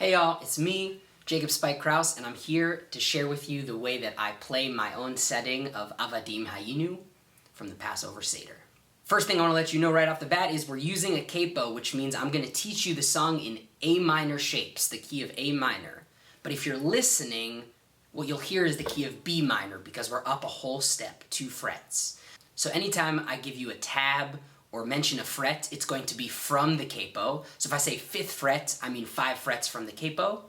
Hey y'all, it's me, Jacob Spike Kraus, and I'm here to share with you the way that I play my own setting of Avadim Hayinu from the Passover Seder. First thing I want to let you know right off the bat is we're using a capo, which means I'm going to teach you the song in A minor shapes, the key of A minor. But if you're listening, what you'll hear is the key of B minor because we're up a whole step, 2 frets. So anytime I give you a tab or mention a fret, it's going to be from the capo. So if I say 5th fret, I mean 5 frets from the capo.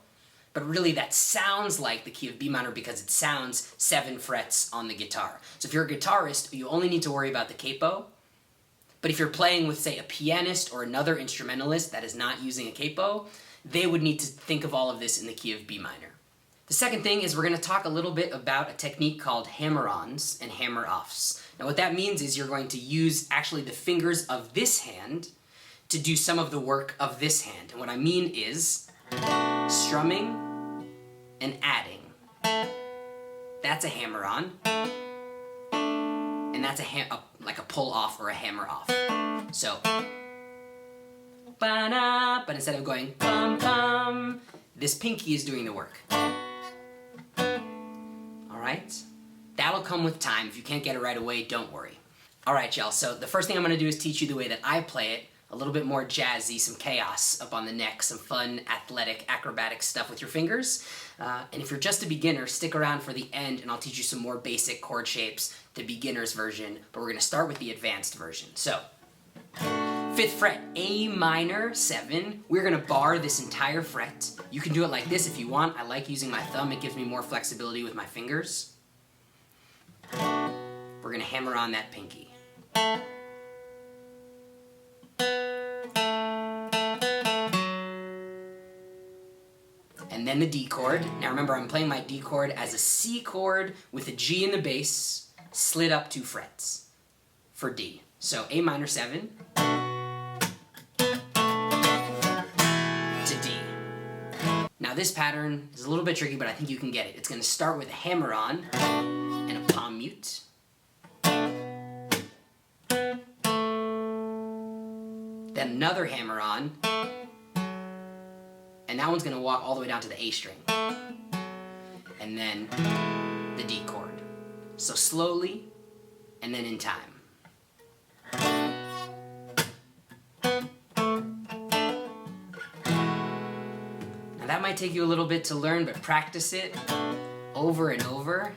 But really that sounds like the key of B minor because it sounds 7 frets on the guitar. So if you're a guitarist, you only need to worry about the capo. But if you're playing with, say, a pianist or another instrumentalist that is not using a capo, they would need to think of all of this in the key of B minor. The second thing is we're going to talk a little bit about a technique called hammer-ons and hammer-offs. Now what that means is you're going to use actually the fingers of this hand to do some of the work of this hand. And what I mean is strumming and adding. That's a hammer-on. And that's like a pull-off or a hammer-off. So, ba-na, but instead of going bum-bum, this pinky is doing the work. Alright? That'll come with time. If you can't get it right away, don't worry. Alright, y'all, so the first thing I'm going to do is teach you the way that I play it. A little bit more jazzy, some chaos up on the neck, some fun, athletic, acrobatic stuff with your fingers. And if you're just a beginner, stick around for the end and I'll teach you some more basic chord shapes, the beginner's version, but we're going to start with the advanced version. So, 5th fret, A minor 7. We're going to bar this entire fret. You can do it like this if you want. I like using my thumb. It gives me more flexibility with my fingers. We're going to hammer on that pinky. And then the D chord. Now remember, I'm playing my D chord as a C chord with a G in the bass, slid up 2 frets for D. So A minor 7 to D. Now this pattern is a little bit tricky, but I think you can get it. It's going to start with a hammer-on and a palm mute. Then another hammer-on. And that one's going to walk all the way down to the A string. And then the D chord. So slowly, and then in time. Now that might take you a little bit to learn, but practice it over and over.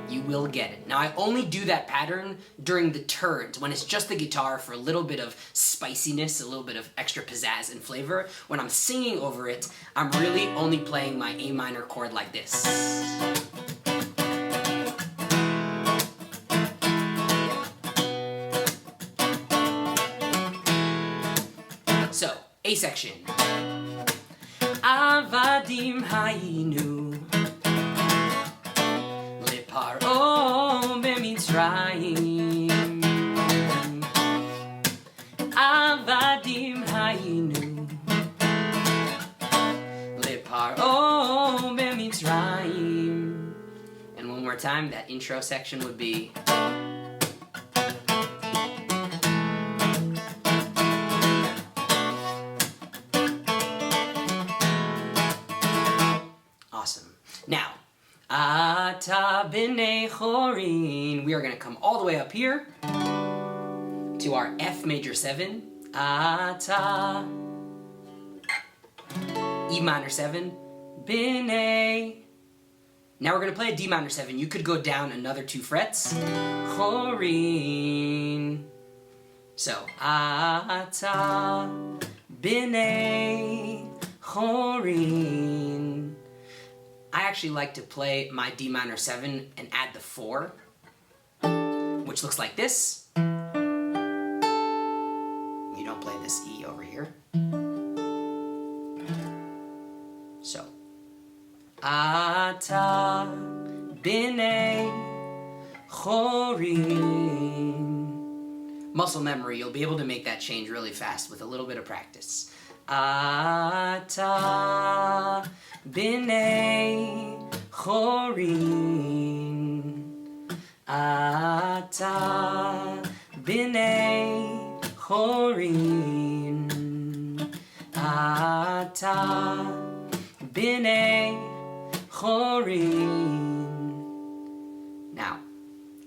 You will get it. Now I only do that pattern during the turns, when it's just the guitar for a little bit of spiciness, a little bit of extra pizzazz and flavor. When I'm singing over it, I'm really only playing my A minor chord like this. So, A section. Avadim Hayinu Paro b'Mitzrayim Avadim Hayinu Leparo b'Mitzrayim. And one more time, that intro section would be awesome. Now, Ata b'nei chorin. We are going to come all the way up here to our F major 7. Ata. E minor 7. B'nei. Now we're going to play a D minor 7. You could go down another 2 frets. Chorin. So, Ata b'nei chorin. I actually like to play my D minor 7 and add the 4, which looks like this. You don't play this E over here. So, Ata b'nei chorin. Muscle memory, you'll be able to make that change really fast with a little bit of practice. Ata b'nei chorin. Ata b'nei chorin. ata, b'nei chorin. Now,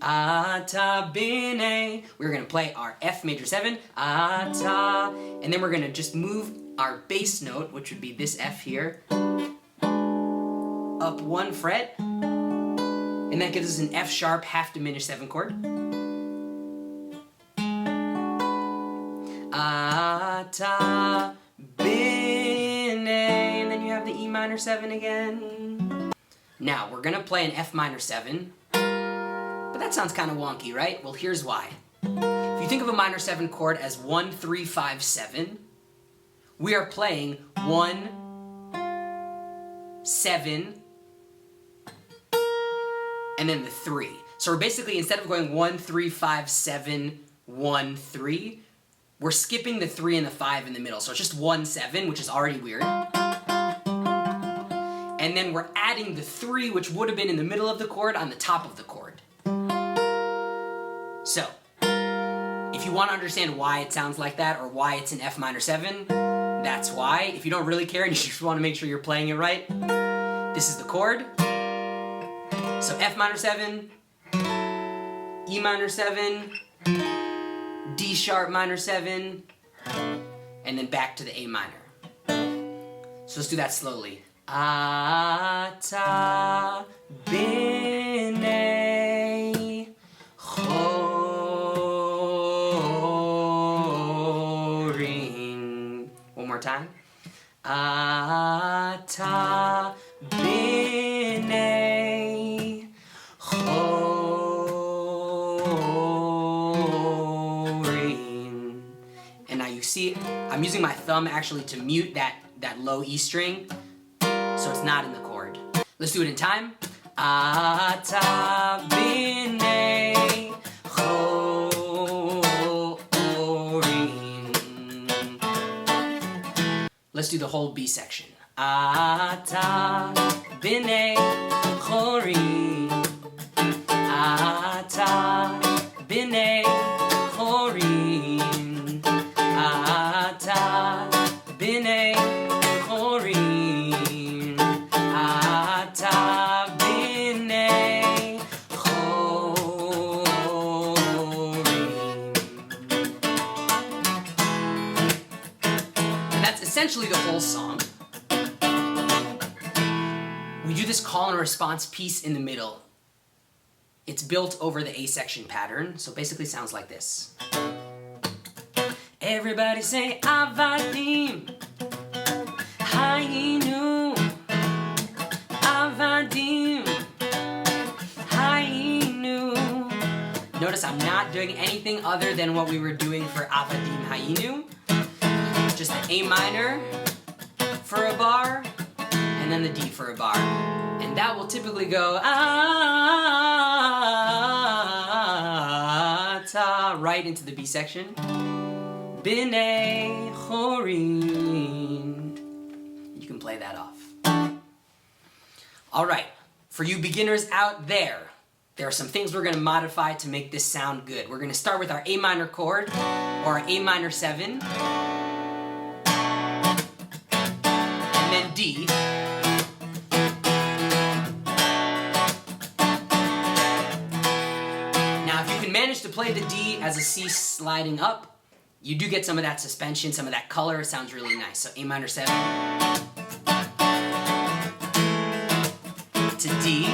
ata, b'nei. We're going to play our F major 7, ata, and then we're going to just move our bass note, which would be this F here, up 1 fret, and that gives us an F sharp half diminished 7 chord. Ata, b'nei, and then you have the E minor 7 again. Now, we're gonna play an F minor 7, but that sounds kind of wonky, right? Well, here's why. If you think of a minor 7 chord as 1, 3, 5, 7, we are playing 1, 7, and then the 3. So we're basically, instead of going 1, 3, 5, 7, 1, 3, we're skipping the 3 and the 5 in the middle. So it's just 1, 7, which is already weird. And then we're adding the 3, which would have been in the middle of the chord, on the top of the chord. So, if you want to understand why it sounds like that, or why it's an F minor 7, that's why. If you don't really care and you just want to make sure you're playing it right, this is the chord. So F minor 7, E minor 7, D sharp minor 7, and then back to the A minor. So let's do that slowly. Ata, b'nei chorin. One more time. Ata, b'nei chorin. And now you see, I'm using my thumb actually to mute that low E string, so it's not in the chord. Let's do it in time. Ata, b'nei chorin. Let's do the whole B section. Ata, b'nei chorin. Ata, b'nei chorin. Ata, b'nei chorin. Ata, b'nei chorin. And that's essentially the whole song. We do this call and response piece in the middle. It's built over the A section pattern, so it basically sounds like this. Everybody say Avadim, Hayinu, Avadim, Hayinu. Notice I'm not doing anything other than what we were doing for Avadim Hayinu. Just the A minor for a bar, and then the D for a bar. And that will typically go ata, right into the B section. B'nei chorin. You can play that off. Alright, for you beginners out there, there are some things we're going to modify to make this sound good. We're going to start with our A minor chord, or our A minor 7, and then D. Manage to play the D as a C sliding up, you do get some of that suspension, some of that color. It sounds really nice. So A minor 7 to D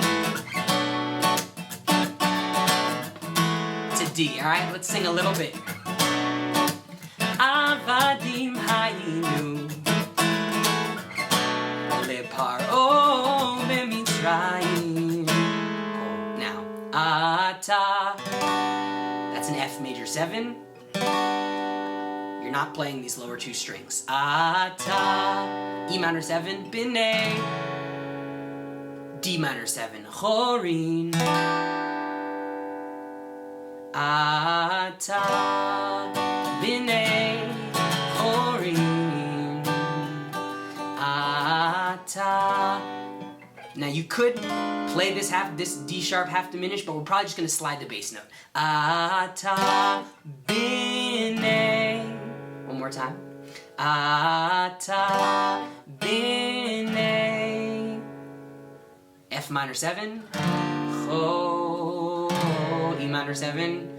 to D. All right, let's sing a little bit. Avadim Hayinu leparo b'mitzrayim. Cool. Now ata. That's an F major 7. You're not playing these lower 2 strings. Ata, E minor 7, b'nei, D minor 7, chorin. Ata, b'nei, chorin. Ata. Now you could play this D sharp half diminished, but we're probably just going to slide the bass note. Ata, b'nei. One more time. Ata b'nei. F minor 7. Cho. E minor 7.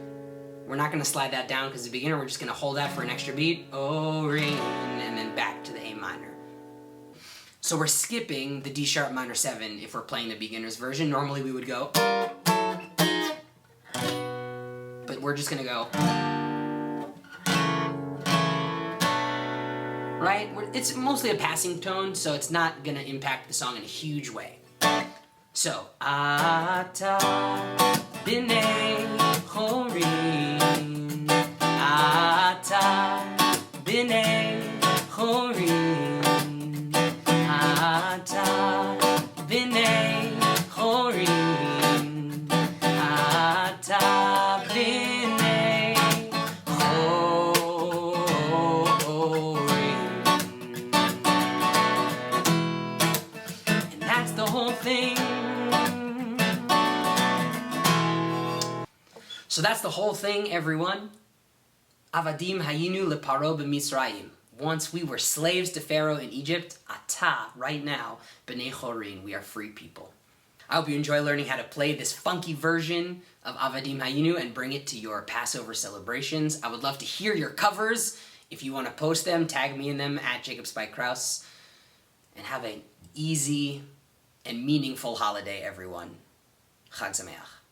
We're not going to slide that down because as a beginner we're just going to hold that for an extra beat. O-rin, and then back to the A minor. So we're skipping the D sharp minor 7 if we're playing the beginner's version. Normally we would go, but we're just going to go, right? It's mostly a passing tone, so it's not going to impact the song in a huge way. So, Ata b'nei chorin, Ata b'nei chorin, Ata b'nei chorin, Ata b'nei chorin. And that's the whole thing. So that's the whole thing, everyone. Avadim Hayinu leparo b'Mitzrayim. Once we were slaves to Pharaoh in Egypt, ata, right now, b'nei chorin, we are free people. I hope you enjoy learning how to play this funky version of Avadim Hayinu and bring it to your Passover celebrations. I would love to hear your covers. If you want to post them, tag me in them at Kraus. And have an easy and meaningful holiday, everyone. Chag Sameach.